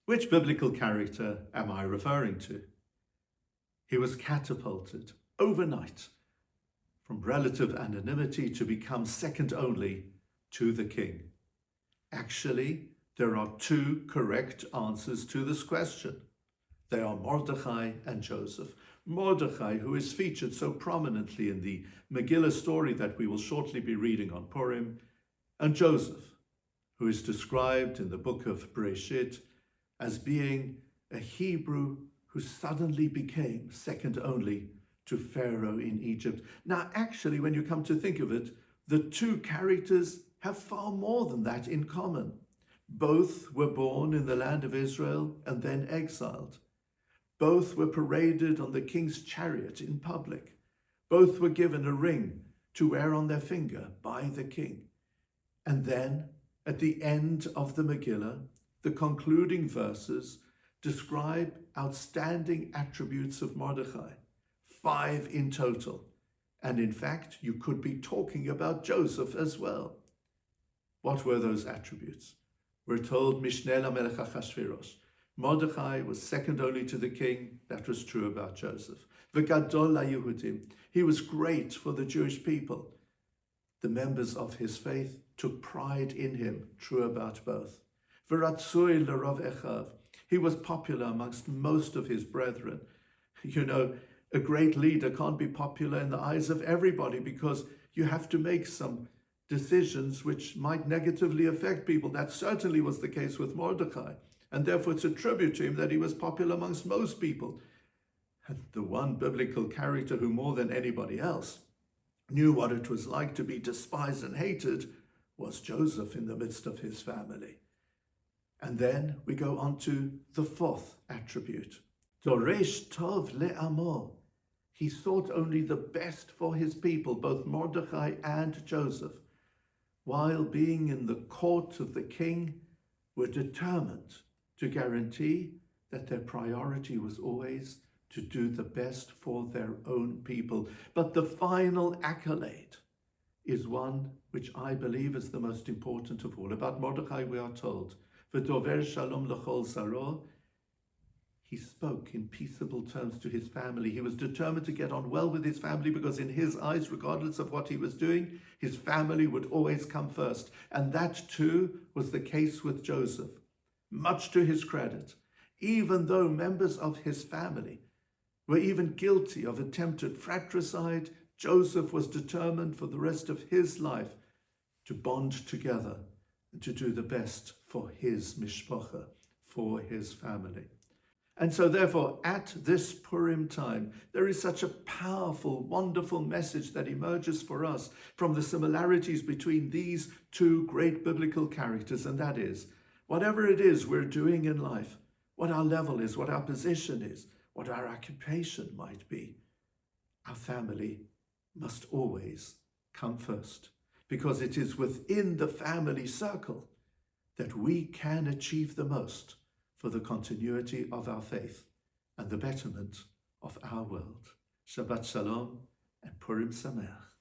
Which biblical character am I referring to? He was catapulted overnight from relative anonymity to become second only to the king. Actually, there are two correct answers to this question. They are Mordechai and Joseph. Mordechai, who is featured so prominently in the Megillah story that we will shortly be reading on Purim, and Joseph, who is described in the book of Bereshit as being a Hebrew who suddenly became second only to Pharaoh in Egypt. Now, actually, when you come to think of it, the two characters have far more than that in common. Both were born in the land of Israel and then exiled. Both were paraded on the king's chariot in public. Both were given a ring to wear on their finger by the king. And then, at the end of the Megillah, the concluding verses describe outstanding attributes of Mordechai, 5 in total. And in fact, you could be talking about Joseph as well. What were those attributes? We're told Mishneh LaMelech Achashverosh. Mordechai was second only to the king. That was true about Joseph. V'gadol LaYehudim. He was great for the Jewish people. The members of his faith took pride in him. True about both. V'ratzui l'Rav Echav. He was popular amongst most of his brethren. You know, a great leader can't be popular in the eyes of everybody because you have to make some decisions which might negatively affect people. That certainly was the case with Mordechai. And therefore it's a tribute to him that he was popular amongst most people. And the one biblical character who more than anybody else knew what it was like to be despised and hated was Joseph in the midst of his family. And then we go on to the 4th attribute. Doresh tov le'amo. He sought only the best for his people, both Mordechai and Joseph, while being in the court of the king, were determined to guarantee that their priority was always to do the best for their own people. But the final accolade is one which I believe is the most important of all. About Mordechai we are told, V'dover shalom l'chol zaro. He spoke in peaceable terms to his family. He was determined to get on well with his family because in his eyes, regardless of what he was doing, his family would always come first. And that too was the case with Joseph. Much to his credit, even though members of his family were even guilty of attempted fratricide, Joseph was determined for the rest of his life to bond together and to do the best for his mishpacha, for his family. And so therefore, at this Purim time, there is such a powerful, wonderful message that emerges for us from the similarities between these two great biblical characters, and that is, whatever it is we're doing in life, what our level is, what our position is, what our occupation might be, our family must always come first, because it is within the family circle that we can achieve the most for the continuity of our faith and the betterment of our world. Shabbat Shalom and Purim Sameach.